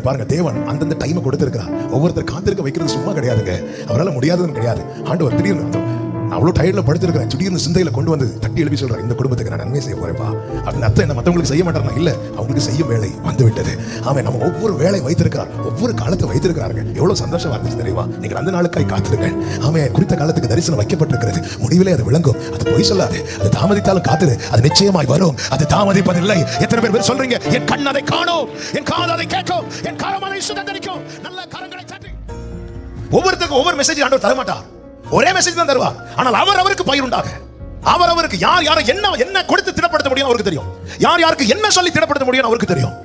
பாருங்க, தேவன் அந்தந்த டைமை கொடுத்திருக்கிறார். ஒவ்வொருத்தர் காத்திருக்க வைக்கிறது சும்மா கிடையாதுங்க. அவரால் முடியாதுன்னு கிடையாது. ஆண்டவர் திடீர்னு அவ்வளோ டயர்ட்ல படுத்திருக்கிறேன், திடீர்னு சிந்தையில கொண்டு வந்து தட்டி எழுப்பி சொல்றாரு, இந்த குடும்பத்துக்கு நான் நன்மை செய்ய போறேன்ப்பா. அப்படின்னு அர்த்தம் என்ன? மற்றவங்களுக்கு செய்ய மாட்டாரா? இல்ல, அவங்களுக்கு செய்யும் வேலை வந்து விட்டது. அவன் நம்ம ஒவ்வொரு வேலை வைத்திருக்கிறார், ஒவ்வொரு காலத்தை வைத்திருக்கிறாருங்க. எவ்வளவு சந்தோஷமா இருந்துச்சு தெரியுமா? நீங்கள் அந்த நாளுக்காய் காத்திருங்க. அவன் குறித்த காலத்துக்கு தரிசனம் வைக்கப்பட்டிருக்கிறது. முடிவிலே அது விளங்கும். அது பொய் சொல்லாது. அது தாமதித்தாலும் காத்திரு, அது நிச்சயமாய் வரும். அது தாமதிப்பதில்லை. எத்தனை பேர் சொல்றீங்க, என் கண் அதை காணும், என் காது அதை கேட்கும், என் கரம் அதை சுதந்தரிக்கும்? நல்ல கரங்களை தட்டி. ஒவ்வொருத்தருக்கும் ஒவ்வொரு மெசேஜ் ஆண்டவர் தரமாட்டார், ஒரே மெசேஜ் தான் தருவார். ஆனால் அவருக்கு பயிர் உண்டாக, அவருக்கு யார் யாரை என்ன கொடுத்து திடப்படுத்த முடியும் அவருக்கு தெரியும். யார் யாருக்கு என்ன சொல்லி திடப்படுத்த முடியும் அவருக்கு தெரியும்.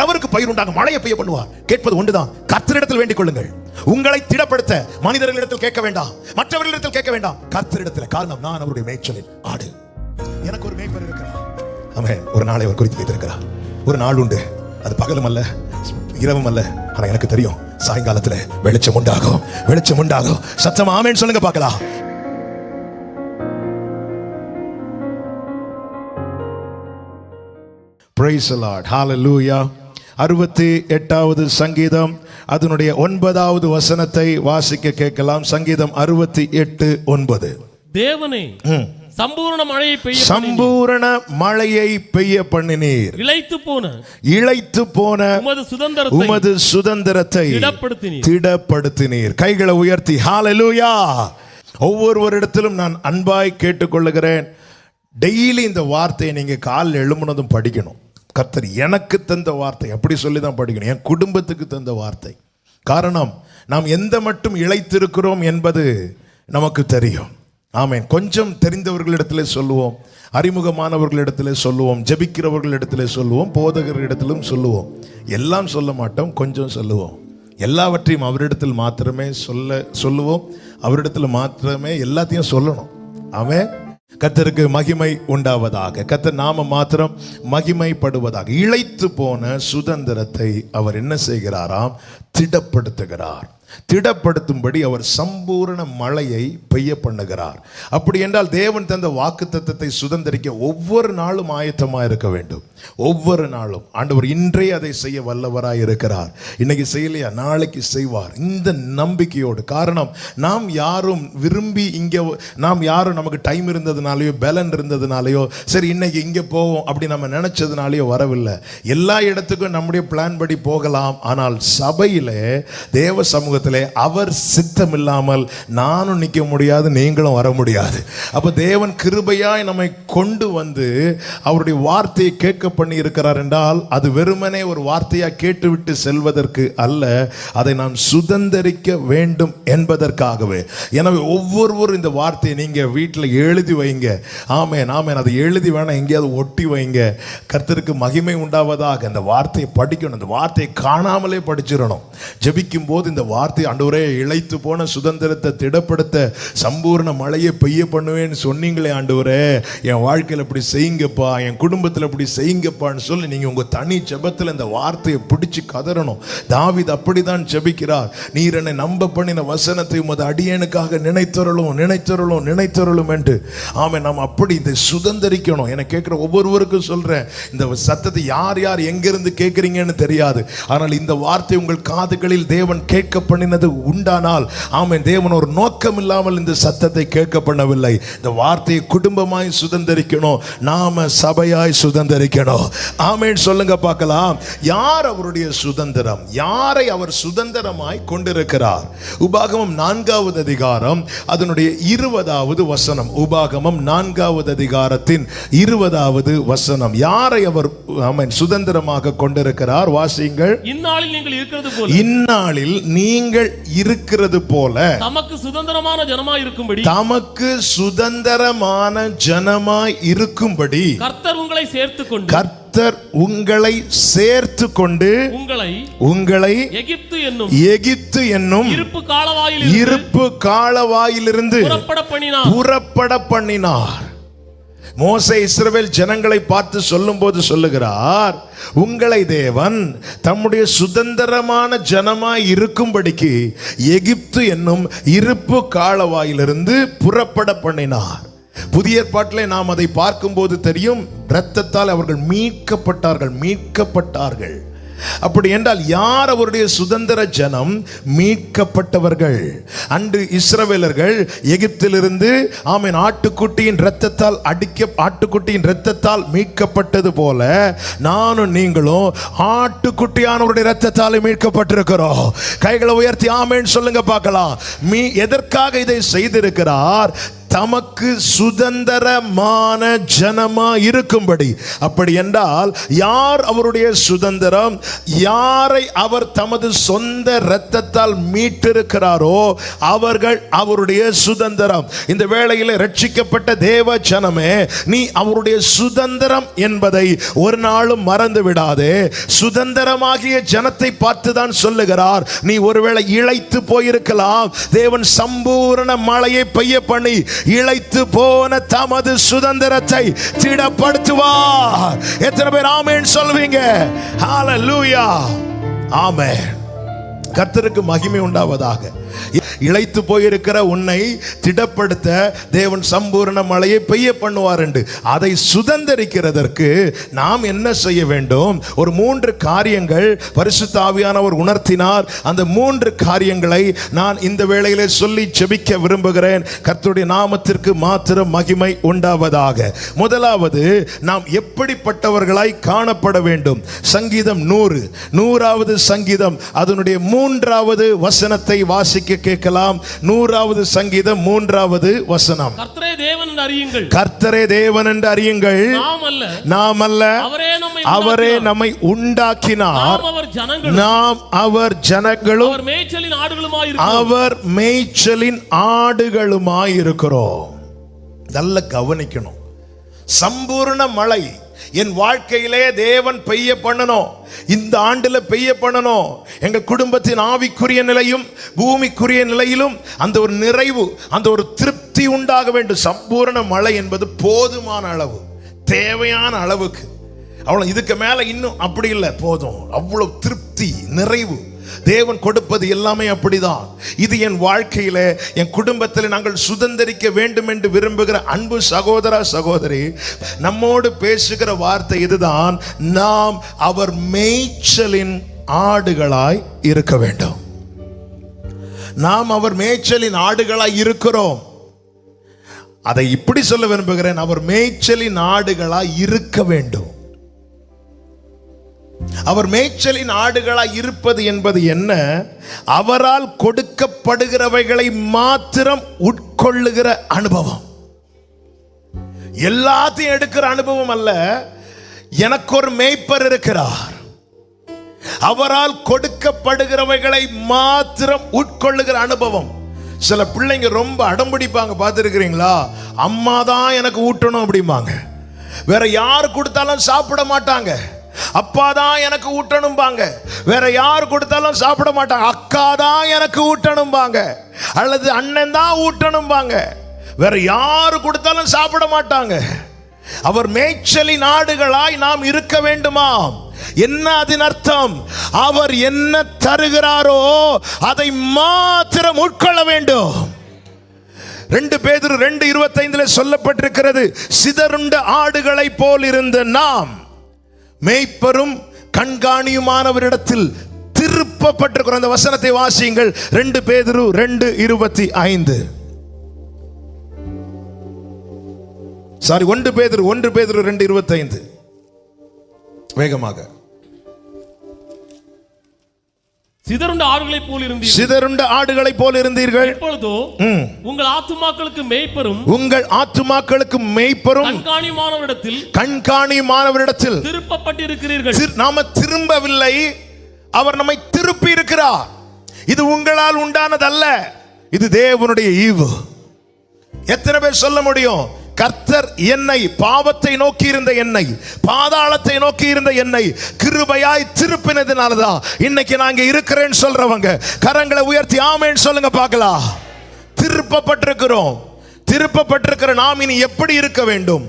அவருக்கு பயிர் உண்டாக மழையை பெய்ய பண்ணுவார். கேட்பது ஒன்றுதான், கர்த்தரிடத்தில் வேண்டிக் கொள்ளுங்கள். உங்களை திடப்படுத்த மனிதர்களிடத்தில் கேட்க வேண்டாம், மற்றவர்களிடத்தில் கேட்க வேண்டாம், கர்த்தரிடத்தில். காரணம், நான் அவருடைய மேய்ச்சலின் ஆடு. எனக்கு ஒரு மேய்ப்பர் இருக்கிறார். ஆமென். ஒரு நாளை அவர் குறித்து வைத்திருக்கிறார். ஒரு நாள் உண்டு, அது பகலும் அல்ல இரவும் அல்ல. ஆனா எனக்கு தெரியும், சாயங்காலத்துல வெளிச்சம் உண்டாகும், வெளிச்சம் உண்டாகும். சத்தமா ஆமென் சொல்லுங்க பார்க்கலாம். Praise the Lord. Hallelujah. 68வது சங்கீதம் அதனுடைய 9வது வசனத்தை வாசிக்க கேட்கலாம். சங்கீதம் 68:9. தேவனே, சம்பூரண மழையை பெய்ய பண்ணினீர். இளைத்து போன உமது சுதந்திரத்தை திடப்படுத்தினீர். கைகளை உயர்த்தி ஹalleluya. ஒவ்வொருவரிடத்திலும் நான் அன்பாய் கேட்டுக்கொள்ளுகிறேன், டெய்லி இந்த வார்த்தையை நீங்க காலையில் எழும்புனதும் படிக்கணும். கர்த்தர் எனக்கு தந்த வார்த்தை அப்படி சொல்லி தான் படிக்கணும். என் குடும்பத்துக்கு தந்த வார்த்தை. காரணம், நாம் எந்த மட்டும் இளைத்திருக்கிறோம் என்பது நமக்கு தெரியும். ஆமென். கொஞ்சம் தெரிந்தவர்களிடத்திலே சொல்லுவோம், அறிமுகமானவர்களிடத்திலே சொல்லுவோம், ஜெபிக்கிறவர்களிடத்திலே சொல்லுவோம், போதகர்களிடத்திலும் சொல்லுவோம். எல்லாம் சொல்ல மாட்டோம், கொஞ்சம் சொல்லுவோம். எல்லாவற்றையும் அவரிடத்தில் மாத்திரமே சொல்லுவோம். அவரிடத்தில் மாத்திரமே எல்லாத்தையும் சொல்லணும். ஆமென். கர்த்தருக்கு மகிமை உண்டாவதாக, கர்த்தர் நாம மாத்திரம் மகிமைப்படுவதாக. இளைத்து போன சுதந்திரத்தை அவர் என்ன செய்கிறாராம்? திடப்படுத்துகிறார். திடப்படுத்தும்படி அவர் சம்பூரண மழையை பெய்ய பண்ணுகிறார். அப்படி என்றால் தேவன் தந்த வாக்குத்தத்தத்தை சுதந்திரிக்க ஒவ்வொரு நாளும் ஆயத்தமாக இருக்க வேண்டும். ஒவ்வொரு நாளும் ஆண்டவர் இன்றே அதை செய்ய வல்லவராய் இருக்கிறார். இன்னைக்கு செய்யலையா, நாளைக்கு செய்வார். இந்த நம்பிக்கையோடு. காரணம், நாம் யாரும் விரும்பி நாம் யாரும் நமக்கு டைம் இருந்ததுனாலயோ பலன் இருந்ததுனாலயோ சரி இன்னைக்கு இங்கே போவோம் அப்படி நம்ம நினைச்சதுனாலயோ வரவில்லை. எல்லா இடத்துக்கும் நம்முடைய பிளான் படி போகலாம். ஆனால் சபையிலே தேவ சமூகத்தில் அவர் சித்தம் இல்லாமல் நானும் நிற்க முடியாது, நீங்களும் வர முடியாது. அப்ப தேவன் கிருபையாய் நம்மை கொண்டு வந்து அவருடைய வார்த்தையை கேட்க பண்ணி இருக்கிறார் என்றால் அது வெறுமனே ஒரு வார்த்தையா கேட்டுவிட்டு செல்வதற்கு அல்ல, அதை நாம் சுதந்திரிக்க வேண்டும் என்பதற்காகவே. எனவே ஒவ்வொருவரும் இந்த வார்த்தையை நீங்க வீட்டில் எழுதி வைங்க. ஆமென், ஆமென். அதை எழுதி வேணா எங்கேயாவது ஒட்டி வைங்க. கர்த்தருக்கு மகிமை உண்டாவதாக. இந்த வார்த்தையை படிக்கணும், இந்த வார்த்தையை காணாமலே படிச்சிடணும். ஜெபிக்கும் போது இந்த வார்த்தை, ஆண்டவரே இளைத்து போன சுதந்திரத்தை திடப்படுத்த சம்பூர்ண மழையை பெய்ய பண்ணுவேன்னு சொன்னீங்களே ஆண்டவரே, என் வாழ்க்கையில் இப்படி செய்யுங்கப்பா, என் குடும்பத்தில் இப்படி செய்யுங்கப்பான்னு சொல்லி நீங்க உங்க தனி ஜெபத்தில் இந்த வார்த்தையை பிடிச்சு கதறணும். தாவீது அப்படிதான் ஜெபிக்கிறார். நீர் என்னை நம்ப பண்ணின வசனத்தை உமது அடியேனுக்காக நினைத்தருளும் என்று. ஆமே, நாம் அப்படி இதை சுதந்திரிக்கணும். என கேட்கிற ஒவ்வொருவருக்கும் சொல்றேன், இந்த சத்தத்தை யார் யார் எங்கிருந்து கேட்கிறீங்கன்னு தெரியாது. ஆனால் இந்த வார்த்தை உங்கள் காதுகளில் தேவன் கேட்க பண்ணினது உண்டானால், ஆமென், தேவன் ஒரு நோக்கம் இல்லாமல் இந்த சத்தத்தை கேட்க பண்ணவில்லை. இந்த வார்த்தையை குடும்பமாய் சுதந்திரிக்கணும், நாம சபையாய் சுதந்திரிக்கணும். ஆமென் சொல்லுங்க பார்க்கலாம். யார் அவருடைய சுதந்திரம்? யாரை அவர் சுதந்திரமாய் கொண்டிருக்கிறார்? உபாகமம் 4வது அதிகாரம் அதனுடைய 20வது வசனம். உபாகமம் 4வது அதிகாரத்தின் 20வது வசனம். யாரை அவர் ஆமென் சுதந்திரமாக கொண்டிருக்கிறார்? வாசியுங்கள். இந்நாளில் நீங்கள் இருக்கிறது போல, இந்நாளில் நீங்கள் இருக்கிறது போல தமக்கு சுதந்திரமான ஜனமாய் இருக்கும்படி, தமக்கு சுதந்திரமான ஜனமாய் இருக்கும்படி கர்த்தர் உங்களை சேர்த்துக்கொண்டு, கர்த்தர் உங்களை சேர்த்துக்கொண்டு உங்களை எகிப்து என்னும் இருப்பு காலவாயிலிருந்து புறப்பட பண்ணினார். மோசே இஸ்ரவேல் ஜனங்களை பார்த்து சொல்லும் போது சொல்லுகிறார், உங்களை தேவன் தம்முடைய சுதந்திரமான ஜனமாய் இருக்கும்படிக்கு எகிப்து என்னும் இருப்பு காலவாயிலிருந்து புறப்பட பண்ணினார். புதிய ஏற்பாட்டிலே நாம் அதை பார்க்கும்போது தெரியும், இரத்தத்தால் அவர்கள் மீட்கப்பட்டார்கள். அப்படி என்றால் யார் அவருடைய சுதந்திர ஜனம்? மீட்கப்பட்டவர்கள். அன்று இஸ்ரவேலர்கள் எகிப்திலிருந்து ஆமென் ஆட்டுக்குட்டியின் இரத்தத்தால் மீட்கப்பட்டது போல நானும் நீங்களும் ஆட்டுக்குட்டியானவருடைய இரத்தத்தால் மீட்கப்பட்டிருக்கிறோம். கைகளை உயர்த்தி ஆமென் சொல்லுங்க பார்க்கலாம். எதற்காக இதை செய்திருக்கிறார்? தமக்கு சுதந்திரமான ஜனமா இருக்கும்படி. அப்படி என்றால் யார் அவருடைய சுதந்திரம்? யாரை அவர் தமது சொந்த இரத்தத்தால் மீட்டிருக்கிறாரோ அவர்கள் அவருடைய சுதந்திரம். இந்த வேளையில் ரட்சிக்கப்பட்ட தேவ ஜனமே, நீ அவருடைய சுதந்திரம் என்பதை ஒரு நாளும் மறந்து விடாதே. சுதந்திரமாகிய ஜனத்தை பார்த்துதான் சொல்லுகிறார். நீ ஒருவேளை இளைத்து போயிருக்கலாம். தேவன் சம்பூரண மழையை பெய்ய பண்ணி இளைத்து போன தமது சுதந்திரத்தை திடப்படுத்துவார். எத்தனை பேர் ஆமென் சொல்வீங்க? ஹalleluya, ஆமென். கர்த்தருக்கு மகிமை உண்டாவதாக. இளைத்து போயிருக்கிற உன்னை திடப்படுத்த தேவன் சம்பூர்ண மழையை பெய்ய பண்ணுவார் என்று அதை சுதந்தரிக்கிறதற்கு நாம் என்ன செய்ய வேண்டும்? ஒரு 3 காரியங்கள் பரிசுத்த ஆவியானவர் உணர்த்தினார். அந்த 3 காரியங்களை நான் இந்த வேளையிலே சொல்லி ஜெபிக்க விரும்புகிறேன். கர்த்தருடைய நாமத்திற்கு மாத்திரம் மகிமை உண்டாவதாக. முதலாவது, நாம் எப்படிப்பட்டவர்களாய் காணப்பட வேண்டும்? சங்கீதம் 100வது சங்கீதம் அதனுடைய 3வது வசனத்தை வாசிக்க கேட்கலாம். 100வது சங்கீதம் 3வது வசனம். கர்த்தரே தேவன் என்று அறியுங்கள். கர்த்தரே தேவன் என்று அறியுங்கள். நாம் அல்ல, அவரே நம்மை உண்டாக்கினார். நாம் அவர் ஜனங்களும் அவர் மேய்ச்சலின் ஆடுகளுமாய் இருக்கிறோம். நல்ல கவனிக்கணும். சம்பூர்ண மழை என் வாழ்க்கையிலே தேவன் பெய்ய பண்ணணும். இந்த ஆண்டுல பெய்ய பண்ணணும். எங்க குடும்பத்தின் ஆவிக்குரிய நிலையும் பூமிக்குரிய நிலையிலும் அந்த ஒரு நிறைவு, அந்த ஒரு திருப்தி உண்டாக வேண்டும். சம்பூர்ண மழை என்பது போதுமான அளவு, தேவையான அளவுக்கு. அவ்வளவு, இதுக்கு மேல இன்னும் அப்படி இல்லை, போதும். அவ்வளவு திருப்தி, நிறைவு தேவன் கொடுப்பது எல்லாமே அப்படிதான். இது என் வாழ்க்கையில, என் குடும்பத்தில் நாங்கள் சுதந்தரிக்க வேண்டும் என்று விரும்புகிற அன்பு சகோதர சகோதரி, நம்மோடு பேசுகிற வார்த்தை இதுதான். நாம் அவர் மேய்ச்சலின் ஆடுகளாய் இருக்க வேண்டும். நாம் அவர் மேய்ச்சலின் ஆடுகளாய் இருக்கிறோம். அதை இப்படி சொல்ல விரும்புகிறேன், அவர் மேய்ச்சலின் ஆடுகளாய் இருக்க வேண்டும். அவர் மேய்ச்சலின் ஆடுகளாய் இருப்பது என்பது என்ன? அவரால் கொடுக்கப்படுகிறவைகளை மாத்திரம் உட்கொள்ளுகிற அனுபவம். எல்லாத்தையும் எடுக்கிற அனுபவம் அல்ல. எனக்கு ஒரு மேய்ப்பர் இருக்கிறார். அவரால் கொடுக்கப்படுகிறவைகளை மாத்திரம் உட்கொள்ளுகிற அனுபவம். சில பிள்ளைங்க ரொம்ப அடம்பிடிப்பாங்க, பார்த்துருக்கிறீங்களா? அம்மா தான் எனக்கு ஊட்டணும் அப்படிம்பாங்க. வேற யார் கொடுத்தாலும் சாப்பிட மாட்டாங்க. அப்பா தான் எனக்கு ஊட்டணும்பாங்க. வேற யார் கொடுத்தாலும் சாப்பிட மாட்டாங்க. அக்கா தான் எனக்கு ஊட்டணும்பாங்க, அல்லது அண்ணன் தான் ஊட்டணும்பாங்க. வேற யாரு கொடுத்தாலும் சாப்பிட மாட்டாங்க. அவர் மேய்ச்சலின் ஆடுகளாய் நாம் இருக்க வேண்டுமா? என்ன அதன் அர்த்தம்? அவர் என்ன தருகிறாரோ அதை மாத்திரம் உட்கொள்ள வேண்டும். 2 பேதுரு 2:25 சொல்லப்பட்டிருக்கிறது, சிதறுண்ட ஆடுகளை போல் இருந்த நாம் மேய்ப்பரும் கண்காணியுமானவரிடத்தில் திருப்பப்பட்டிருக்கிற அந்த வசனத்தை வாசியுங்கள். 2 பேதுரு 2:25. சாரி, 1 பேதுரு 2:25. வேகமாக. சிதறுண்ட ஆடுகளைப் போல் இருந்தீர்கள். சிதறுண்ட ஆடுகளைப் போல் இருந்தீர்கள். இப்பொழுதோ உங்கள் ஆத்துமாக்களுக்கு மேய்ப்பரும், உங்கள் ஆத்துமாக்களுக்கு மேய்ப்பரும் கண்காணியுமானவரிடத்தில் திருப்பப்பட்டிருக்கிறீர்கள். நாம திரும்பவில்லை, அவர் நம்மை திருப்பி இருக்கிறார். இது உங்களால் உண்டானதல்ல, இது தேவனுடைய ஈவு. எத்தனை பேர் சொல்ல முடியும்? கர்த்தர் என்னை, பாவத்தை நோக்கி இருந்த என்னை, பாதாளத்தை நோக்கி இருந்த என்னை கிருபையாய் திருப்பினதுனாலதான் இன்னைக்கு நாங்க இருக்கிறேன்னு சொல்றவங்க கரங்களை உயர்த்தி ஆமென் சொல்லுங்க பார்க்கலாம். திருப்பப்பட்டிருக்கிறோம். திருப்பப்பட்டிருக்கிற நாம் இனி எப்படி இருக்க வேண்டும்?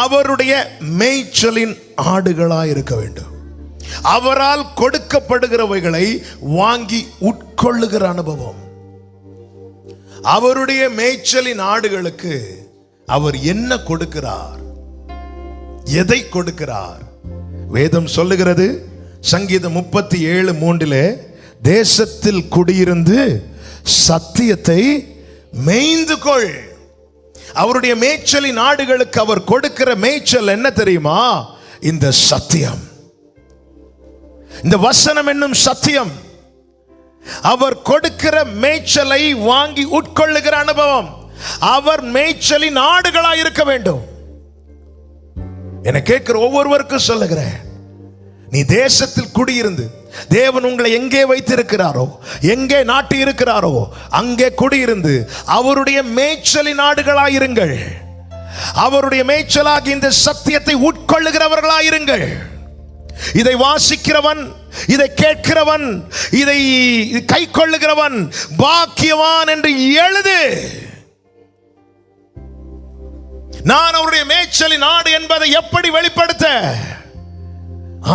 அவருடைய மேய்ச்சலின் ஆடுகளாய் இருக்க வேண்டும். அவரால் கொடுக்கப்படுகிறவைகளை வாங்கி உட்கொள்ளுகிற அனுபவம். அவருடைய மேய்ச்சலின் ஆடுகளுக்கு அவர் என்ன கொடுக்கிறார், எதை கொடுக்கிறார்? வேதம் சொல்லுகிறது, சங்கீதம் 37:3 தேசத்தில் குடியிருந்து சத்தியத்தை மேய்ந்து கொள். அவருடைய மேய்ச்சலின் ஆடுகளுக்கு அவர் கொடுக்கிற மேய்ச்சல் என்ன தெரியுமா? இந்த சத்தியம், இந்த வசனம் என்னும் சத்தியம். அவர் கொடுக்கிற மேய்ச்சலை வாங்கி உட்கொள்ளுகிற அனுபவம். அவர் மேய்ச்சலின் ஆடுகளாய் இருக்க வேண்டும். என கேட்கிற ஒவ்வொருவருக்கும் சொல்லுகிறேன், நீ தேசத்தில் குடியிருந்து, தேவன் உங்களை எங்கே வைத்திருக்கிறாரோ, எங்கே நாட்டி இருக்கிறாரோ அங்கே குடியிருந்து அவருடைய மேய்ச்சலின் ஆடுகளாயிருங்கள். அவருடைய மேய்ச்சலாகி இந்த சத்தியத்தை உட்கொள்ளுகிறவர்களாயிருங்கள். இதை வாசிக்கிறவன், இதை கேட்கிறவன், இதை கை கொள்ளுகிறவன் பாக்கியவான் என்று எழுது. நான் அவருடைய மேய்ச்சலின் ஆடு என்பதை எப்படி வெளிப்படுத்த?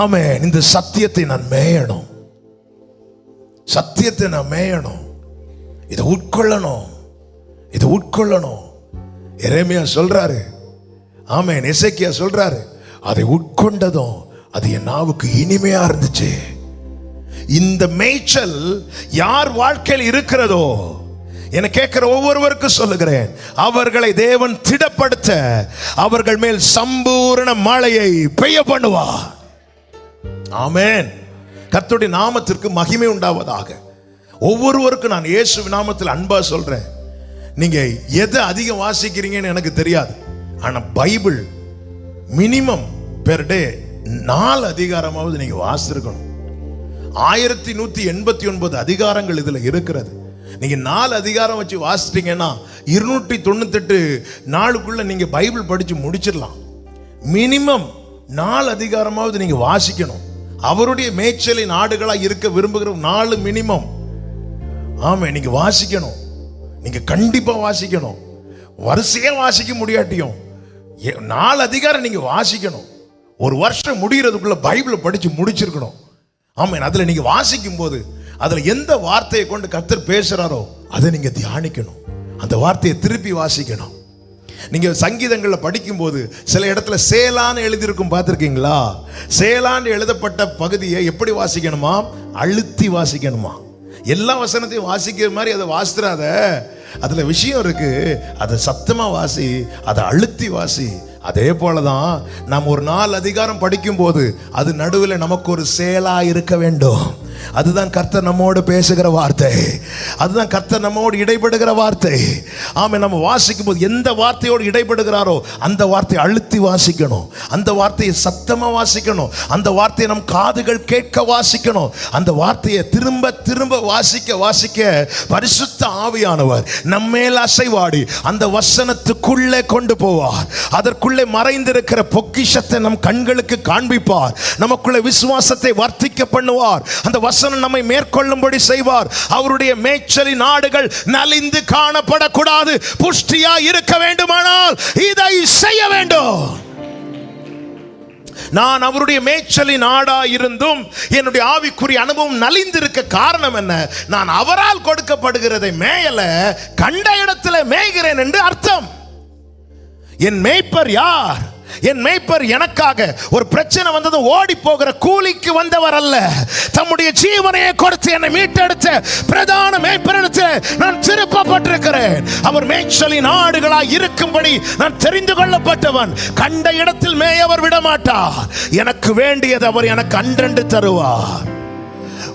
ஆமென். இந்த சத்தியத்தை நான் மேயணும், சத்தியத்தை நான் மேயணும், இதை உட்கொள்ளணும், இதை உட்கொள்ளணும். எரேமியா சொல்றாரு, ஆமென். எசேக்கியா சொல்றாரு, அதை உட்கொண்டதும் அது என் நாவுக்கு இனிமையா இருந்துச்சு. இந்த மேய்ச்சல் யார் வாழ்க்கையில் இருக்கிறதோ, என கேட்கிற ஒவ்வொருவருக்கும் சொல்லுகிறேன், அவர்களை தேவன் திடப்படுத்த அவர்கள் மேல் சம்பூரண மழையை பெய்ய பண்ணுவார். ஆமென். கர்த்தருடைய நாமத்திற்கு மகிமை உண்டாவதாக. ஒவ்வொருவருக்கும் நான் இயேசு நாமத்தில் அன்பா சொல்றேன், நீங்க எதை அதிகம் வாசிக்கிறீங்கன்னு எனக்கு தெரியாது, ஆனா பைபிள் மினிமம் பெர் டே 4 அதிகாரமாவது நீங்க வாசிச்சிருக்கணும். 1189 அதிகாரங்கள் இதுல இருக்கிறது. நீங்க 4 அதிகாரம் வச்சு வாசிட்டீங்கன்னா 298 நாளுக்குள்ள நீங்க பைபிள் படிச்சு முடிச்சிடலாம். மினிமம் 4 அதிகாரமாவது நீங்க வாசிக்கணும். அவருடைய மேய்ச்சலின் ஆடுகளா இருக்க விரும்புகிற 4 மினிமம். ஆமா, நீங்க வாசிக்கணும். நீங்க கண்டிப்பா வாசிக்கணும். வரிசையா வாசிக்க முடியாட்டியும் 4 அதிகாரம் நீங்க வாசிக்கணும். ஒரு வருஷம் முடிகிறதுக்குள்ள பைபிளை படிச்சு முடிச்சிருக்கணும். ஆமா, அதுல நீங்க வாசிக்கும் போது அதுல எந்த வார்த்தையை கொண்டு கர்த்தர் பேசுறாரோ அதை நீங்க தியானிக்கணும். அந்த வார்த்தையை திருப்பி வாசிக்கணும். நீங்க சங்கீதங்கள்ல படிக்கும் போது சில இடத்துல சேலான்னு எழுதியிருக்கும், பார்த்திருக்கீங்களா? சேலான்னு எழுதப்பட்ட பகுதியை எப்படி வாசிக்கணுமா? அழுத்தி வாசிக்கணுமா? எல்லா வசனத்தையும் வாசிக்கிற மாதிரி அதை வாசித்துறாத. அதுல விஷயம் இருக்கு, அதை சத்தமா வாசி, அதை அழுத்தி வாசி. அதே போலதான் நாம் ஒரு 4 அதிகாரம் படிக்கும் போது அது நடுவில் நமக்கு ஒரு சேலா இருக்க வேண்டும். அதுதான் கர்த்தர் நம்மோடு பேசுகிற வார்த்தை, அதுதான் கர்த்தர் நம்மோடு இடைபடுகிற வார்த்தை. ஆமே, நம்ம வாசிக்கும் போது எந்த வார்த்தையோடு இடைபடுகிறாரோ அந்த வார்த்தையை அழுத்தி வாசிக்கணும், அந்த வார்த்தையை சத்தமா வாசிக்கணும், அந்த வார்த்தையை நம் காதுகள் கேட்க வாசிக்கணும். அந்த வார்த்தையை திரும்ப திரும்ப வாசிக்க வாசிக்க பரிசுத்த ஆவியானவர் நம்மேல் அசைவாடி அந்த வசனத்துக்குள்ளே கொண்டு போவார். அதற்குள்ளே மறைந்திருக்கிற பொக்கிஷத்தை நம் கண்களுக்கு காண்பிப்பார். நமக்குள்ளே விசுவாசத்தை வர்த்திக்க பண்ணுவார். அந்த வசனம் நம்மை மேற்கொள்ளும்படி செய்வார். அவருடைய மேய்ச்சலின் ஆடுகள் நலிந்து காணப்படக்கூடாது, புஷ்டியா இருக்க வேண்டுமானால் இதை செய்ய வேண்டும். நான் அவருடைய மேய்ச்சலின் ஆடா இருந்தும் என்னுடைய ஆவிக்குரிய அனுபவம் நலிந்திருக்க காரணம் என்ன? நான் அவரால் கொடுக்கப்படுகிறதை மேயல, கண்ட இடத்துல மேய்கிறேன் என்று அர்த்தம். என் மேய்ப்பர் யார்? என் மேய்ப்பர் எனக்காக ஒரு பிரச்சனை வந்தது ஓடி போகிற கூலிக்கு வந்தவர் அல்ல, தம்முடைய ஜீவனையை கொடுத்து என்னை மீட்டெடுத்த பிரதான மேய்ப்பரிடத்தில் நான் திருப்பப்பட்டிருக்கிறேன். அவர் மேய்ச்சலின் ஆடுகளாய் இருக்கும்படி நான் தெரிந்து கொள்ளப்பட்டவன். கண்ட இடத்தில் மேயவர் விடமாட்டார். எனக்கு வேண்டியது அவர் எனக்கு அன்றென்று தருவார்.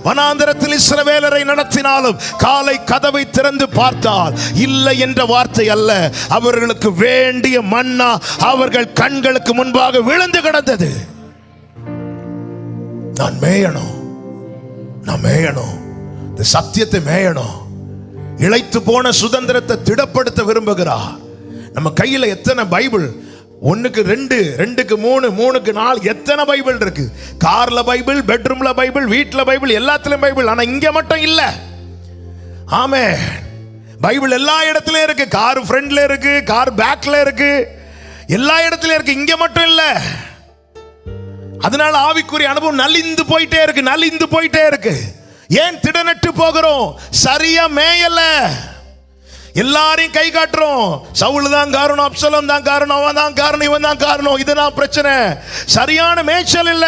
வனாந்தரத்தில் இஸ்ரவேலரை நடத்தினாலும் காலை கதவை திறந்து பார்த்தால் இல்லை என்ற வார்த்தை அல்ல, அவர்களுக்கு வேண்டிய மன்னா அவர்கள் கண்களுக்கு முன்பாக விழுந்து கிடந்தது. நான் மேயணும், நான் மேயணும், இந்த சத்தியத்தை மேயணும். இளைத்து போன சுதந்திரத்தை திடப்படுத்த விரும்புகிறார். நம்ம கையில எத்தனை பைபிள்? 1க்கு 2, 2க்கு 3, 3க்கு 4, எத்தனை பைபிள் இருக்கு? கார்ல பைபிள், பெட்ரூம்ல பைபிள், வீட்டுல பைபிள், எல்லாத்துலயும் பைபிள். ஆனா இங்க மட்டும் இல்ல. ஆமே, பைபிள் எல்லா இடத்துலயும் இருக்கு. கார் ஃப்ரண்ட்ல இருக்கு, கார் பேக்ல இருக்கு, எல்லா இடத்துலயும் இருக்கு. இங்க மட்டும் இல்ல. அதனால ஆவிக்குரிய அனுபவம் நலிந்து போயிட்டே இருக்கு, நலிந்து போயிட்டே இருக்கு. ஏன் திடனட்டு போகிறோம்? சரியா மேயல. எல்லாரையும் கை காட்டுறோம். சவுல் தான் காரணம், அப்சலோம் தான் காரணம், அவன் தான் காரணம், இவன் தான் காரணம், இதுதான் பிரச்சனை. சரியான மேய்ச்சல் இல்ல.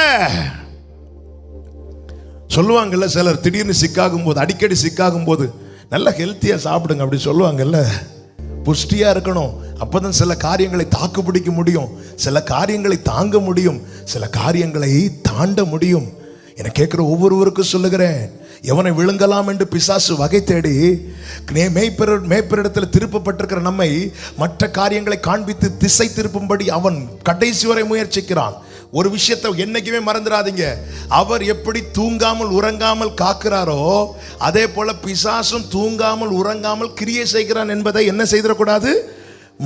சொல்லுவாங்கல்ல சிலர் திடீர்னு சிக்காகும் போது, அடிக்கடி சிக்காகும் போது நல்ல ஹெல்த்தியா சாப்பிடுங்க அப்படி சொல்லுவாங்கல்ல. புஷ்டியா இருக்கணும், அப்பதான் சில காரியங்களை தாக்கு பிடிக்க முடியும், சில காரியங்களை தாங்க முடியும், சில காரியங்களை தாண்ட முடியும். என கேட்கிற ஒவ்வொருவருக்கும் சொல்லுகிறேன், எவனை விழுங்கலாம் என்று பிசாசு வகை தேடி மேய்ப்பரிடத்தில் திருப்பப்பட்டிருக்கிற நம்மை மற்ற காரியங்களை காண்பித்து திசை திருப்பும்படி அவன் கடைசி வரை முயற்சிக்கிறான். ஒரு விஷயத்தை என்னைக்குமே மறந்துடாதீங்க, அவர் எப்படி தூங்காமல் உறங்காமல் காக்கிறாரோ அதே போல பிசாசும் தூங்காமல் உறங்காமல் கிரியை செய்கிறான் என்பதை என்ன செய்திடக்கூடாது,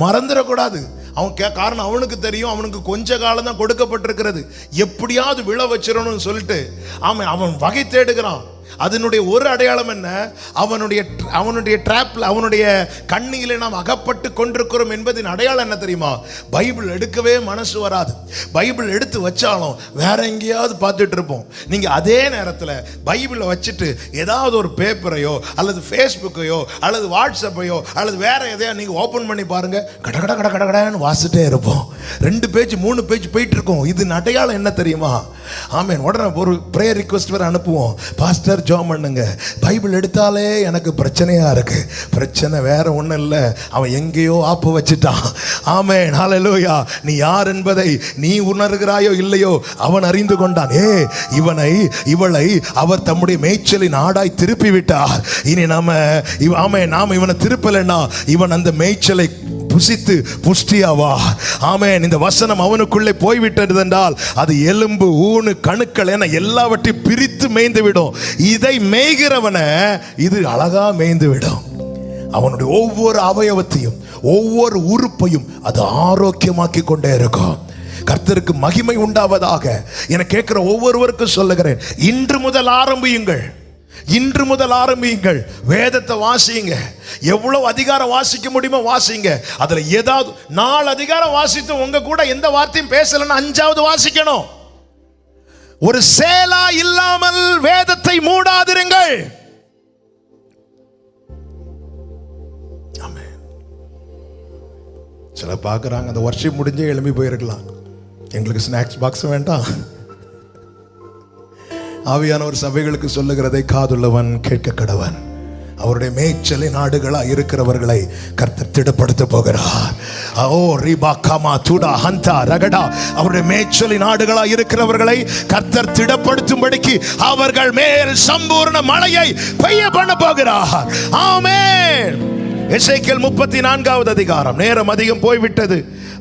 மறந்துடக்கூடாது. அவன் காரணம் அவனுக்கு தெரியும், அவனுக்கு கொஞ்ச காலம் தான் கொடுக்கப்பட்டிருக்கிறது, எப்படியாவது விழ வச்சிடணும்னு சொல்லிட்டு அவன் வகை தேடுகிறான். அதனுடைய ஒரு அடையாளம் என்ன, அவனுடைய டிராப்ல அவனுடைய கண்ணியிலே நாம் அகப்பட்டு கொண்டிருக்கிறோம் என்பதின் அடையாளம் என்ன தெரியுமா? பைபிள் எடுக்கவே மனசு வராது. பைபிள் எடுத்து வச்சாலும் வேற எங்கேயாவது பார்த்துட்டு இருப்போம். நீங்க அதே நேரத்தில் பைபிளை வச்சுட்டு ஏதாவது ஒரு பேப்பரையோ அல்லது ஃபேஸ்புக்கையோ அல்லது வாட்ஸ்அப்பையோ அல்லது வேற எதையோ நீங்க ஓபன் பண்ணி பாருங்க, கடகட கடகடன்னு வாசிட்டே இருப்போம். 2 பேஜ் 3 பேஜ் போயிட்டு இருக்கோம். இது அடையாளம் என்ன தெரியுமா? ஆமென். உடனே ஒரு பிரேயர் ரிக்வெஸ்ட் வேற அனுப்புவோம், பாஸ்டர் ஜெபம் பண்ணுங்க. பைபிள் எடுத்தாலே எனக்கு பிரச்சனையா இருக்கு. பிரச்சனை வேற ஒண்ணும் இல்ல, அவன் எங்கேயோ ஆப்பு வச்சுட்டான். ஆமென், ஹல்லேலூயா. நீ யார் என்பதை நீ உணர்கிறாயோ இல்லையோ அவன் அறிந்து கொண்டான். இவளை அவர் தம்முடைய மேய்ச்சலின் ஆடாய் திருப்பி விட்டார். இனி நாம இவனை திருப்பலைன்னா இவன் அந்த மேய்ச்சலை புசித்து புஷ்டியாவா. ஆமென். இந்த வசனம் அவனுக்குள்ளே போய்விட்டது என்றால் அது எலும்பு ஊனு கணுக்கள் என எல்லாவற்றையும் பிரித்து மேய்ந்து விடும். இதை மேய்கிறவனை இது அழகா மேய்ந்து விடும். அவனுடைய ஒவ்வொரு அவயவத்தையும் ஒவ்வொரு உறுப்பையும் அது ஆரோக்கியமாக்கி கொண்டே இருக்கும். கர்த்தருக்கு மகிமை உண்டாவதாக. என கேட்கிற ஒவ்வொருவருக்கும் சொல்லுகிறேன், இன்று முதல் ஆரம்பியுங்கள். இன்று முதல் ஆரம்பியுங்கள். வேதத்தை வாசிங்க. எவ்வளவு அதிகாரம் வாசிக்க முடியுமோ வாசிங்க. அதுல ஏதாவது 4 அதிகாரம் வாசித்து உங்க கூட எந்த வார்த்தையும் பேசலன்னா 5வது வாசிக்கணும். ஒரு சேலா இல்லாமல் வேதத்தை மூடாதிருங்கள். சில பார்க்குறாங்க, அந்த வருஷம் முடிஞ்சே எழும்பி போயிருக்கலாம், எங்களுக்கு ஸ்நாக்ஸ் பாக்ஸ் வேண்டாம். ஆவியானவர் சபைகளுக்கு சொல்லுகிறதை காதுள்ளவன் கேட்க கடவன். அவருடைய மேய்ச்சலின் ஆடுகளா இருக்கிறவர்களை கர்த்தர் திடப்படுத்த போகிறார். அவருடைய மேய்ச்சலின் ஆடுகளா இருக்கிறவர்களை கர்த்தர் திடப்படுத்தும்படிக்கு அவர்கள் மேல் சம்பூர்ண மழையை பெய்ய பண்ண போகிறார். ஆமென். எசேக்கியேல் 34வது அதிகாரம். நேரம் அதிகம் போய்விட்டது.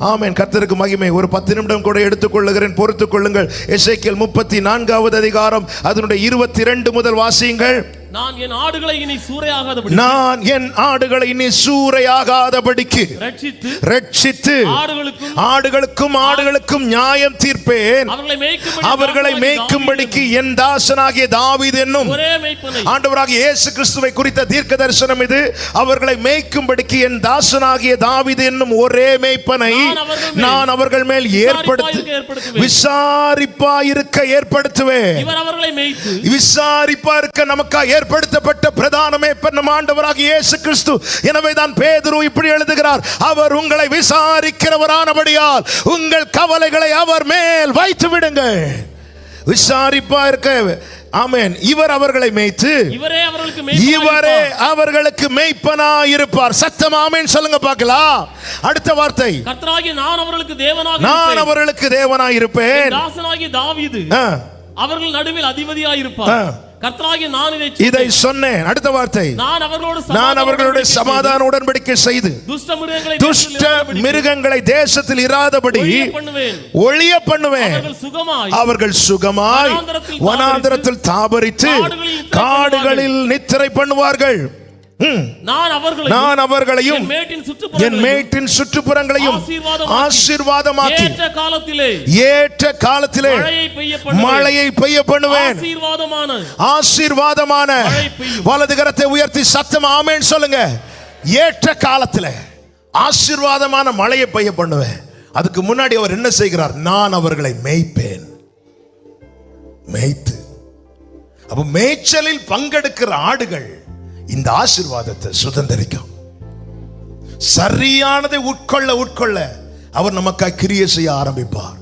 ஆமென். கர்த்தருக்கு மகிமை. ஒரு 10 நிமிடம் கூட எடுத்துக்கொள்ளுகிறேன், பொறுத்துக் கொள்ளுங்கள். எசேக்கியேல் 34வது அதிகாரம் அதனுடைய 22 முதல் வாசியுங்கள். நான் என் ஆடுகளை இனி சூறையாகாதபடிக்கு ரட்சித்து ஆடுகளுக்கும் நியாயம் தீர்ப்பேன். அவர்களை மேய்க்கும்படிக்கு என் தாசனாகிய தாவீது என்னும் ஆண்டவராகிய இயேசு கிறிஸ்துவை குறித்த தீர்க்க தரிசனம் இது. அவர்களை மேய்க்கும்படிக்கு என் தாசனாகிய தாவீது என்னும் ஒரே மேய்ப்பனை நான் அவர்கள் மேல் விசாரிப்பாயிருக்க ஏற்படுத்துவேன். விசாரிப்பா இருக்க நமக்காக ஏற்படுத்தப்பட்ட பிரதான மேய்ப்பர் நம் ஆண்டவராகிய இயேசு கிறிஸ்து. எனவே தான் பேதுரு இப்படி எழுதுகிறார், அவர் உங்களை விசாரிக்கிறவரானபடியால் உங்கள் கவலைகளை அவர் மேல் வைத்து விடுங்கள். விசாரிப்பா இருக்க. ஆமென். இவர் அவர்களை மேய்த்து இவரே அவர்களுக்கு மேய்ப்பனாய் இருப்பார். சத்தம் ஆமென் சொல்லுங்க பார்க்கலாம். அடுத்த வார்த்தை, கர்த்தராகிய நான் அவர்களுக்கு தேவனாய் இருப்பேன். தாசனாகிய தாவீது அவர்கள் நடுவில் அதிபதியாய் இருப்பார். கர்த்தராகிய நான் இதை சொன்னேன். அடுத்த வார்த்தை, நான் அவர்களுடைய சமாதான உடன்படிக்கை செய்து துஷ்ட மிருகங்களை தேசத்தில் இராதபடி ஒழிய பண்ணுவேன். அவர்கள் சுகமாய் வனாந்தரத்தில் தாபரித்து காடுகளில் நித்திரை பண்ணுவார்கள். நான் அவர்களையும் என் மேட்டின் சுற்றுப்புறங்களையும் ஆசீர்வாதமாக்கி ஏற்ற காலத்திலே மழையை பெய்ய பண்ணுவேன். ஆசீர்வாதமான வலது கரத்தை உயர்த்தி சத்தம் ஆமென் சொல்லுங்க. ஏற்ற காலத்திலே ஆசீர்வாதமான மழையை பெய்ய பண்ணுவேன். அதுக்கு முன்னாடி அவர் என்ன செய்கிறார்? நான் அவர்களை மேய்ப்பேன். மேய்த்து. அப்ப மேய்ச்சலில் பங்கெடுக்கிற ஆடுகள் இந்த ஆசீர்வாதத்தை சுதந்தரிக்கும். சரியானதை உட்கொள்ள அவர் நமக்காக கிரியை செய்ய ஆரம்பிப்பார்.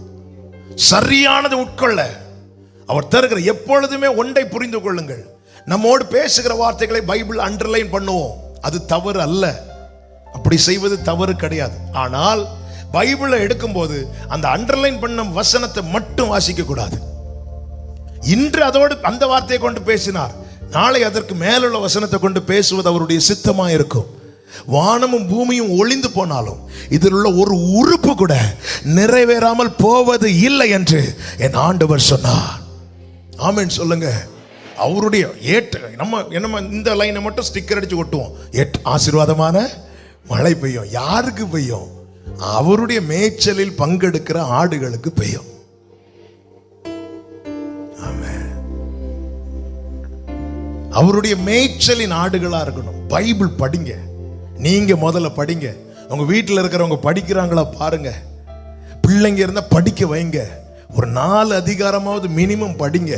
சரியானதை உட்கொள்ள அவர் தருகிற எப்பொழுதுமே ஒன்றை புரிந்து கொள்ளுங்கள், நம்மோடு பேசுகிற வார்த்தைகளை பைபிள் அண்டர்லைன் பண்ணுவோம், அது தவறு அல்ல, அப்படி செய்வது தவறு கிடையாது. ஆனால் பைபிளை எடுக்கும்போது அந்த அண்டர்லைன் பண்ண வசனத்தை மட்டும் வாசிக்க கூடாது. இன்று அதோடு அந்த வார்த்தையை கொண்டு பேசினார், நாளை அதற்கு மேலுள்ள வசனத்தை கொண்டு பேசுவது அவருடைய சித்தமாக இருக்கும். வானமும் பூமியும் ஒளிந்து போனாலும் இதில் உள்ள ஒரு உறுப்பு கூட நிறைவேறாமல் போவது இல்லை என்று என் ஆண்டவர் சொன்னார். ஆமென் சொல்லுங்க. அவருடைய நம்ம இந்த லைனை மட்டும் ஸ்டிக்கர் அடிச்சு ஒட்டுவோம், ஆசீர்வாதமான மழை பெய்யும். யாருக்கு பெய்யும்? அவருடைய மேய்ச்சலில் பங்கெடுக்கிற ஆடுகளுக்கு பெய்யும். அவருடைய மேய்ச்சலின் ஆடுகளா இருக்கணும். பைபிள் படிங்க, நீங்க முதல்ல படிங்க. உங்க வீட்டில் இருக்கிறவங்க படிக்கிறாங்களா பாருங்க. பிள்ளைங்க இருந்தா படிக்க வைங்க. ஒரு 4 அதிகாரமாவது மினிமம் படிங்க.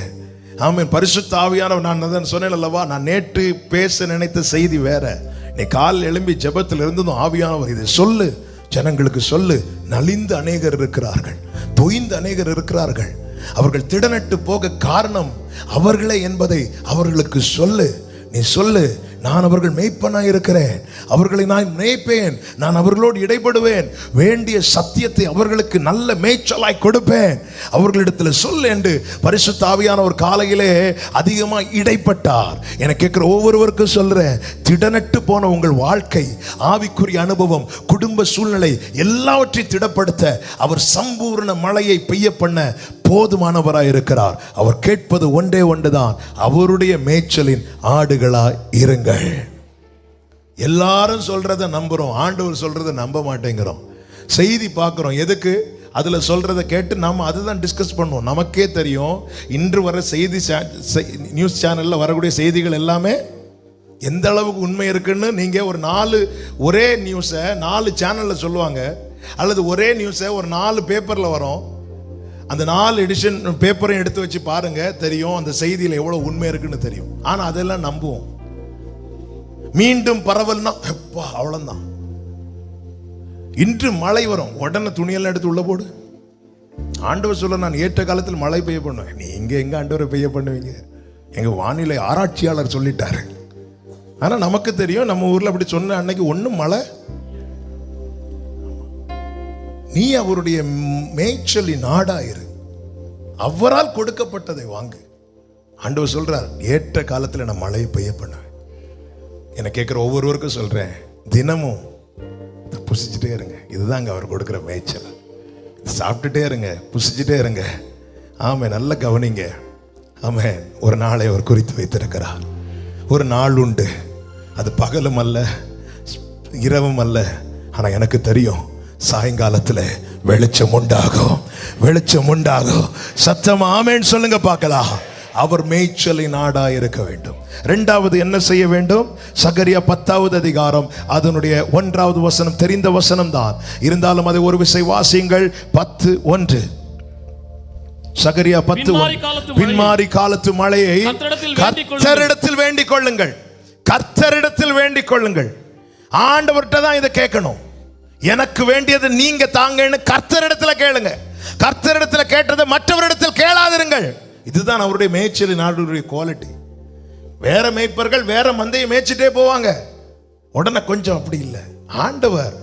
ஆமென். பரிசுத்த ஆவியானவர், நான் சொன்னேன் அல்லவா, நான் நேற்று பேச நினைத்த செய்தி வேற. நீ கால் எழும்பி ஜெபத்தில் இருந்ததும் ஆவியானவர் இதை சொல்லு, ஜனங்களுக்கு சொல்லு. நலிந்து அநேகர் இருக்கிறார்கள், தொய்ந்து அநேகர் இருக்கிறார்கள், அவர்கள் திடனட்டு போக காரணம் அவர்களே என்பதை அவர்களுக்கு சொல்லு. நீ சொல்லு, நான் அவர்கள் மேய்ப்பனாய் இருக்கிறேன், அவர்களை நான் மேய்ப்பேன், நான் அவர்களோடு இடைப்படுவேன், வேண்டிய சத்தியத்தை அவர்களுக்கு நல்ல மேய்ச்சலாய் கொடுப்பேன், அவர்களிடத்தில் சொல் என்று பரிசுத்த ஆவியானவர் காலையிலே அதிகமாக இடைப்பட்டார். என கேட்கிற ஒவ்வொருவருக்கும் சொல்றேன், திடனட்டு போன உங்கள் வாழ்க்கை, ஆவிக்குரிய அனுபவம், குடும்ப சூழ்நிலை எல்லாவற்றையும் திடப்படுத்த அவர் சம்பூர்ண மழையை பெய்ய பண்ண போதுமானவராய் இருக்கிறார். அவர் கேட்பது ஒன்றே ஒன்றுதான், அவருடைய மேய்ச்சலின் ஆடுகளாய் இருங்கள். எல்லாரும் சொல்றத நம்புறோம், ஆண்டவர் சொல்றத நம்ப மாட்டேங்கிறோம். செய்தி பார்க்கிறோம், எதுக்கு? அதுல சொல்றத கேட்டு நாம அதுதான் டிஸ்கஸ் பண்ணுவோம். நமக்கே தெரியும், இன்று வர செய்தி நியூஸ் சேனல்ல வரக்கூடிய செய்திகள் எல்லாமே எந்த அளவுக்கு உண்மை இருக்குன்னு. நீங்க ஒரு 4 ஒரே நியூஸை 4 சேனல்ல சொல்லுவாங்க, அல்லது ஒரே நியூஸை ஒரு 4 பேப்பர்ல வரும். அந்த 4 எடிஷன் பேப்பரையும் எடுத்து வச்சு பாருங்க, தெரியும் அந்த செய்தியில் எவ்வளவு உண்மை இருக்குன்னு தெரியும். ஆனா அதெல்லாம் நம்புவோம். மீண்டும் பரவல்னா அவ்வளவுதான். இன்று மழை வரும், உடனே துணியெல்லாம் எடுத்து உள்ள போடு. ஆண்டவர் சொல்ல, நான் ஏற்ற காலத்தில் மழை பெய்ய பண்ணுவேன். நீங்க எங்க ஆண்டவரை பெய்ய பண்ணுவீங்க? எங்க வானிலை ஆராய்ச்சியாளர் சொல்லிட்டாரு. ஆனா நமக்கு தெரியும், நம்ம ஊர்ல அப்படி சொன்ன அன்னைக்கு ஒண்ணும் மழை. நீ அவருடைய மேய்ச்சலின் நாடாயிரு, அவரால் கொடுக்கப்பட்டதை வாங்கு. ஆண்டவர் சொல்றார், ஏற்ற காலத்தில் நான் மழையை பெய்ய பண்ணுவேன். என்ன கேட்கிற ஒவ்வொருவருக்கும் சொல்றேன், தினமும் புசிச்சுட்டே இருங்க. இதுதாங்க அவர் கொடுக்கிற மேய்ச்சல். சாப்பிட்டுட்டே இருங்க, புசிச்சுட்டே இருங்க. ஆமே, நல்ல கவனிங்க. ஆமே, ஒரு நாளை அவர் குறித்து வைத்திருக்கிறார். ஒரு நாள் உண்டு, அது பகலும் அல்ல இரவும் அல்ல. ஆனா எனக்கு தெரியும், சாயங்காலத்தில் வெளிச்சம் உண்டாகும், வெளிச்சம் உண்டாகும். சத்தம் ஆமென் சொல்லுங்க பார்க்கலாம். அவர் மேய்ச்சலின் நாடாய் இருக்க வேண்டும். இரண்டாவது என்ன செய்ய வேண்டும்? சகரியா 10வது அதிகாரம் அதனுடைய 1வது வசனம் தெரிந்த வசனம் தான், இருந்தாலும் அதை ஒரு விசை வாசியுங்கள். 10:1. சகரியா 10:1. பின்மாரி காலத்து மழையை கர்த்தரிடத்தில் வேண்டிக் கொள்ளுங்கள். கர்த்தரிடத்தில் வேண்டிக் கொள்ளுங்கள். ஆண்டவர்கிட்ட தான் இதை கேட்கணும். எனக்கு வேண்டியது நீங்க தாங்கன்னு கர்த்தரிடத்துல கேளுங்க. கர்த்தரிடத்துல கேட்டதை மற்றவரிடத்தில் கேளாதிருங்கள். இதுதான் அவருடைய மேய்ச்சலின் நாடுடைய குவாலிட்டி. வேற மேய்ப்பர்கள் வேற மந்தையை மேய்ச்சிட்டே போவாங்க, உடனே கொஞ்சம் அப்படி இல்லை. ஆண்டவர்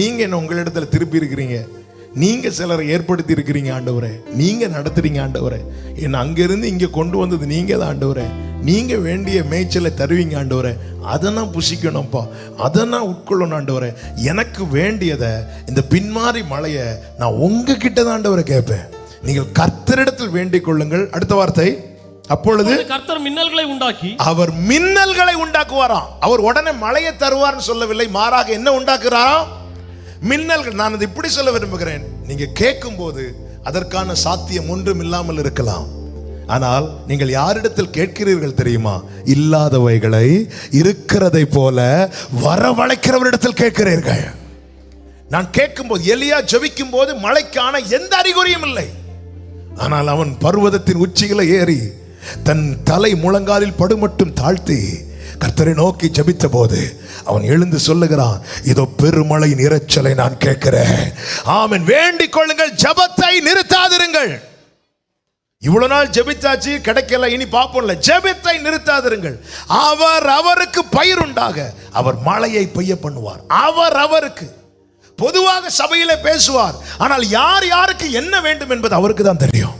நீங்க என்ன உங்களிடத்துல திருப்பி இருக்கிறீங்க, நீங்க சிலரை ஏற்படுத்தி இருக்கிறீங்க ஆண்டவரே, நீங்க நடத்துறீங்க ஆண்டவரே, என்ன அங்கிருந்து இங்க கொண்டு வந்தது நீங்க தான் ஆண்டவரே, நீங்க வேண்டிய மேய்ச்சலை தருவீங்க ஆண்டவரே, அதை நான் புசிக்கணும்ப்பா, அதை நான் உட்கொள்ளணும் ஆண்டவரே. எனக்கு வேண்டியதை, இந்த பின்மாறி மழையை நான் உங்ககிட்ட தான் ஆண்டவரை கேட்பேன். நீங்கள் கர்த்தரிடத்தில் வேண்டிக் கொள்ளுங்கள். அடுத்த வார்த்தை, அப்பொழுது கர்த்தர் மின்னல்களை உண்டாக்கி, அவர் மின்னல்களை உண்டாக்குவாராம். அவர் உடனே மழையை தருவார்னு சொல்லவில்லை, மாறாக என்ன உண்டாக்குறாராம்? மின்னல்கள். நான் அதை இப்படி சொல்ல விரும்புகிறேன், நீங்க கேட்கும் போது அதற்கான சாத்தியம் ஒன்றும் இல்லாமல் இருக்கலாம். ஆனால் நீங்கள் யாரிடத்தில் கேட்கிறீர்கள் தெரியுமா? இல்லாதவைகளை இருக்கிறதை போல வரவழைக்கிறவரிடத்தில் கேட்கிறீர்கள். நான் கேட்கும் போது, எலியா ஜெபிக்கும் போது மழைக்கான எந்த அறிகுறியும் இல்லை. ஆனால் அவன் பர்வதத்தின் உச்சிகளை ஏறி தன் தலை முழங்காலில் படுமட்டும் தாழ்த்தி கர்த்தரை நோக்கி ஜெபித்த போது அவன் எழுந்து சொல்லுகிறான், இதோ பெருமழையின் இரைச்சலை நான் கேட்கிறேன். ஆமென். வேண்டிக் கொள்ளுங்கள், ஜெபத்தை நிறுத்தாதிருங்கள். இவ்வளவு நாள் ஜெபித்தாச்சு, கிடைக்கல, இனி பாப்போம்ல. ஜெபத்தை நிறுத்தாதிருங்கள். அவர் அவருக்கு பயிர் உண்டாக அவர் மழையை பெய்ய பண்ணுவார். அவர் அவருக்கு பொதுவாக சபையிலே பேசுவார், ஆனால் யார் யாருக்கு என்ன வேண்டும் என்பது அவருக்கு தான் தெரியும்.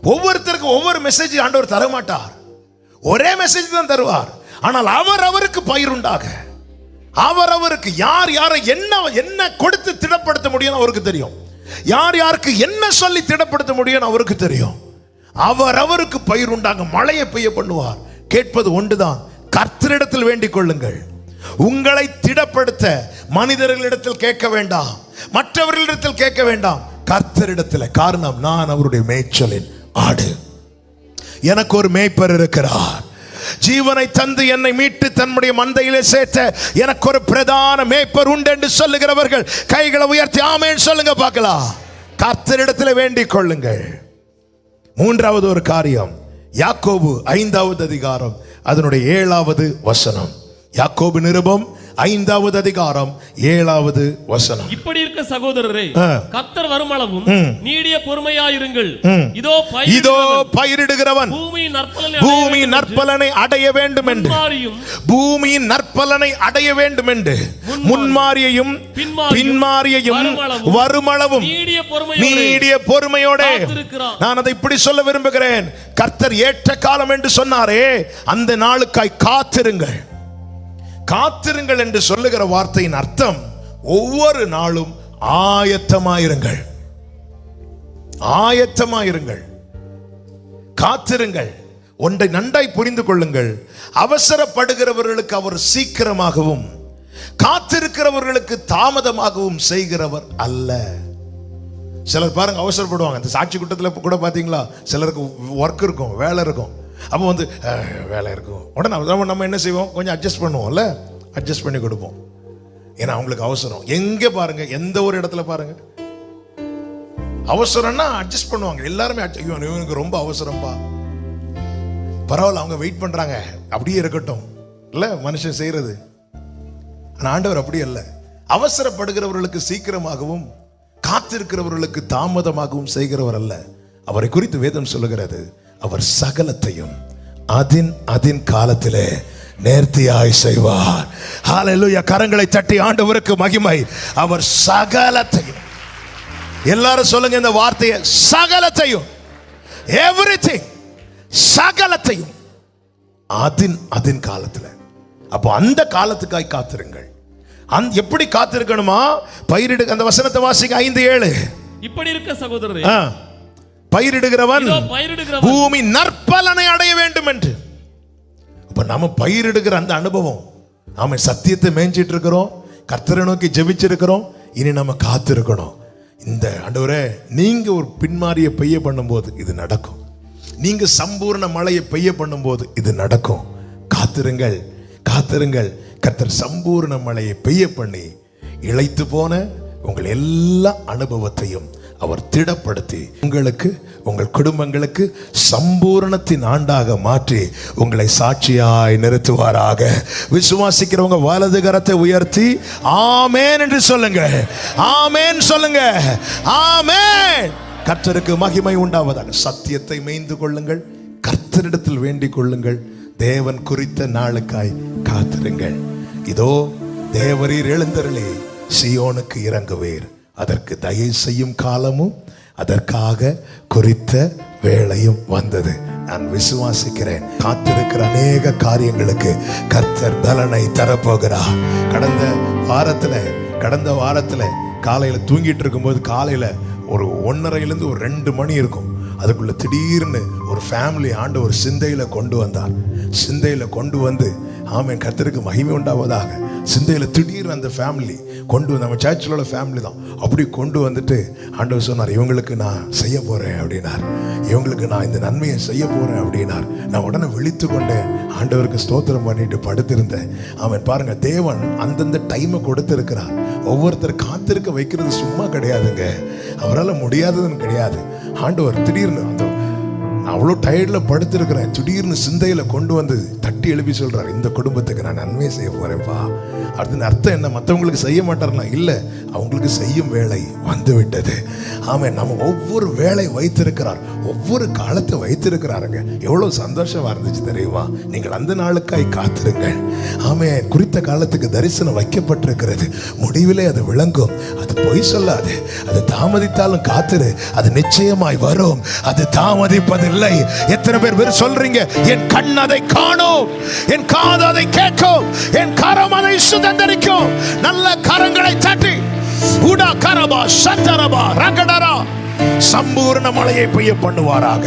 ஒவ்வொருத்தருக்கும் ஒவ்வொரு மெசேஜ் ஆண்டவர் தர மாட்டார், ஒரே மெசேஜ் தான் தருவார். ஆனால் அவர் அவருக்கு பயிர் உண்டாக, அவர் அவருக்கு யார் யாரை என்ன கொடுத்து திடப்படுத்த முடியும் அவருக்கு தெரியும். யார் யாருக்கு என்ன சொல்லி திடப்படுத்த முடியும் அவருக்கு தெரியும். அவர் அவருக்கு பயிர் உண்டாங்க மழையை பெய்ய பண்ணுவார். கேட்பது ஒன்றுதான், கர்த்தரிடத்தில் வேண்டிக் கொள்ளுங்கள். உங்களை திடப்படுத்த மனிதர்களிடத்தில் கேட்க வேண்டாம், மற்றவர்களிடத்தில் கேட்க வேண்டாம், கர்த்தரிடத்தில். காரணம், நான் அவருடைய மேய்ச்சலின் ஆடு. எனக்கு ஒரு மேய்ப்பர் இருக்கிறார், ஜீவனை தந்து என்னை மீட்டு தன்னுடைய மந்தையிலே சேர்த்த எனக்கு ஒரு பிரதான மேய்ப்பர் உண்டு என்று சொல்லுகிறவர்கள் கைகளை உயர்த்தி ஆமென் சொல்லுங்க பார்க்கலாம். கர்த்தரிடத்தில் வேண்டிக் கொள்ளுங்கள். மூன்றாவது ஒரு காரியம், யாக்கோபு 5வது அதிகாரம் அதனுடைய 7வது வசனம். யாக்கோபு நிருபம் 5வது அதிகாரம் 7வது வசனம். இப்படி இருக்க சகோதரரே, கர்த்தர் வருமளவும் நீடிய பொறுமையாயிருங்கள். இதோ பயிரிடுகிறவன் பூமியின் நற்பலனை அடைய வேண்டும் என்று, பூமியின் நற்பலனை அடைய வேண்டும் என்று முன்மாரியையும் பின்மாரியையும் வருமளவும் நீடிய பொறுமையோட. நான் அதை இப்படி சொல்ல விரும்புகிறேன், கர்த்தர் ஏற்ற காலம் என்று சொன்னாரே, அந்த நாளுக்காய் காத்திருங்கள். காத்திருங்கள் என்று சொல்லுகிற வார்த்தையின் அர்த்தம், ஒவ்வொரு நாளும் ஆயத்தமாயிருங்கள், ஆயத்தமாயிருங்கள், காத்திருங்கள். ஒன்றை நன்றாய் புரிந்து கொள்ளுங்கள், அவசரப்படுகிறவர்களுக்கு அவர் சீக்கிரமாகவும் காத்திருக்கிறவர்களுக்கு தாமதமாகவும் செய்கிறவர் அல்ல. சிலர் பாருங்க அவசரப்படுவாங்க. இந்த சாட்சி கூட்டத்தில் கூட பாத்தீங்களா, சிலருக்கு ஒர்க் இருக்கும், வேலை இருக்கும். அப்போ வந்து வேலை இருக்கும், உடனே நம்ம என்ன செய்வோம், கொஞ்சம் அட்ஜஸ்ட் பண்ணுவோம்ல, அட்ஜஸ்ட் பண்ணி கொடுப்போம். ஏன்னா அவங்களுக்கு அவசரம். எங்கே பாருங்க, எந்த ஒரு இடத்துல பாருங்க அவசரம்னா அட்ஜஸ்ட் பண்ணுவாங்க எல்லாருமே. இவனுக்கு ரொம்ப அவசரம்பா, பரவாயில்ல அவங்க வெயிட் பண்றாங்க, அப்படியே இருக்கட்டும் இல்ல மனுஷன் செய்யறது. ஆனா ஆண்டவர் அப்படி அல்ல. அவசரப்படுகிறவர்களுக்கு சீக்கிரமாகவும் காத்திருக்கிறவர்களுக்கு தாமதமாகவும் செய்கிறவர் அல்ல. அவரை குறித்து வேதம் சொல்லுகிறது, அவர் சகலத்தையும் அதின் காலத்திலே நேர்த்தியாய் செய்வார். ஹல்லேலூயா. கரங்களை தட்டி ஆண்டவருக்கு மகிமை. அவர் சகலத்தையும், எல்லாரும் சொல்லுங்க இந்த வார்த்தையை, சகலத்தையும், எவ்ரிதிங், சகலத்தையும் அதின் காலத்தில். அப்போ அந்த காலத்துக்காய் காத்திருங்கள். எப்படி காத்திருக்கணுமா? பயிரிடு. அந்த வசனத்தை வாசிங்க, 5:7. இப்படி இருக்க சகோதரரே, பயிரிடுகிறவன் பூமி நற்பலனை அடைய வேண்டும் என்று. அப்ப நாம பயிரிடுகிற அந்த அனுபவம், நாம சத்தியத்தை மேய்ஞ்சிட்டு இருக்கிறோம், கர்த்தரை நோக்கி ஜெபிச்சிருக்கிறோம், இனி நம்ம காத்திருக்கணும். இந்த ஆண்டவரே, நீங்க ஒரு பின்மாரியை பெய்ய பண்ணும்போது இது நடக்கும், நீங்க சம்பூர்ண மழையை பெய்ய பண்ணும்போது இது நடக்கும். காத்திருங்கள், காத்திருங்கள். கர்த்தர் சம்பூர்ண மழையை பெய்ய பண்ணி இளைத்து போன உங்கள் எல்லா அனுபவத்தையும் அவர் திடப்படுத்தி உங்களுக்கு, உங்கள் குடும்பங்களுக்கு சம்பூரணத்தின் ஆண்டாக மாற்றி உங்களை சாட்சியாய் நிறுத்துவாராக. விசுவாசிக்கிறவங்க வலது கரத்தை உயர்த்தி ஆமென் என்று சொல்லுங்க. ஆமென் சொல்லுங்க. ஆமென். கர்த்தருக்கு மகிமை உண்டாவதாக. சத்தியத்தை மேய்ந்து கொள்ளுங்கள், கர்த்தரிடத்தில் வேண்டிக் கொள்ளுங்கள், தேவன் குறித்த நாளுக்காய் காத்திருங்கள். இதோ தேவரீர் எழுந்தருளி சீயோனுக்கு இறங்குவீர், அதற்கு தயை செய்யும் காலமும் அதற்காக குறித்த வேளையும் வந்தது. நான் விசுவாசிக்கிறேன், காத்திருக்கிற அநேக காரியங்களுக்கு கர்த்தர் பலனை தரப்போகிறார். கடந்த வாரத்துல காலையில தூங்கிட்டு இருக்கும்போது, காலையில ஒரு 1:30 ஒரு 2 மணி இருக்கும், அதுக்குள்ள திடீர்னு ஒரு ஃபேமிலி ஆண்டு ஒரு சிந்தையில கொண்டு வந்தார். சிந்தையில கொண்டு வந்து, ஆமென், கர்த்தருக்கு மகிமை உண்டாவதாக, சிந்தையில திடீர்னு அந்த ஃபேமிலி கொண்டு வந்து, நம்ம சர்ச்சில் உள்ள ஃபேமிலி தான், அப்படி கொண்டு வந்துட்டு ஆண்டவர் சொன்னார், இவங்களுக்கு நான் செய்ய போறேன் அப்படின்னார், இவங்களுக்கு நான் இந்த நன்மையை செய்ய போறேன் அப்படின்னார். நான் உடனே விழித்து கொண்டேன், ஆண்டவருக்கு ஸ்தோத்திரம் பண்ணிட்டு படுத்திருந்தேன். அவன் பாருங்க, தேவன் அந்தந்த டைமை கொடுத்திருக்கிறார். ஒவ்வொருத்தர் காத்திருக்க வைக்கிறது சும்மா கிடையாதுங்க, அவரால் முடியாததுன்னு கிடையாது. ஆண்டவர் திடீர்னு அந்த அவ்வளோ டயர்டில் படுத்திருக்கிறேன், திடீர்னு சிந்தையில கொண்டு வந்து தட்டி எழுப்பி சொல்றாரு, இந்த குடும்பத்துக்கு நான் நன்மையை செய்ய போறேன்ப்பா. அதுன்னு அர்த்தம் என்ன? மற்றவங்களுக்கு செய்ய மாட்டார்னா இல்லை, அவங்களுக்கு செய்யும் வேலை வந்து விட்டது. ஆமென். நம்ம ஒவ்வொரு வேலை வைத்திருக்கிறார், ஒவ்வொரு காலத்தை வைத்திருக்கிறாருங்க. எவ்வளவு சந்தோஷமா இருந்துச்சு தெரியுமா? நீங்கள் அந்த நாளுக்காய் காத்திருங்கள். ஆமென். குறித்த காலத்துக்கு தரிசனம் வைக்கப்பட்டிருக்கிறது. முடிவிலே அது விளங்கும். அது பொய் சொல்லாது. அது தாமதித்தாலும் காத்திரு, அது நிச்சயமாய் வரும். அது தாமதிப்பதில்லை. எத்தனை பேர் சொல்றீங்க, என் கண் அதை காணும், என் காது அதை கேட்கும், என் கரம் அதை சுதந்தரிக்கும். நல்ல கரங்களை தட்டி உடா கரபா சந்தரபா ரகடரா சம்பூர்ண மழையை பெய்ய பண்ணுவாராக.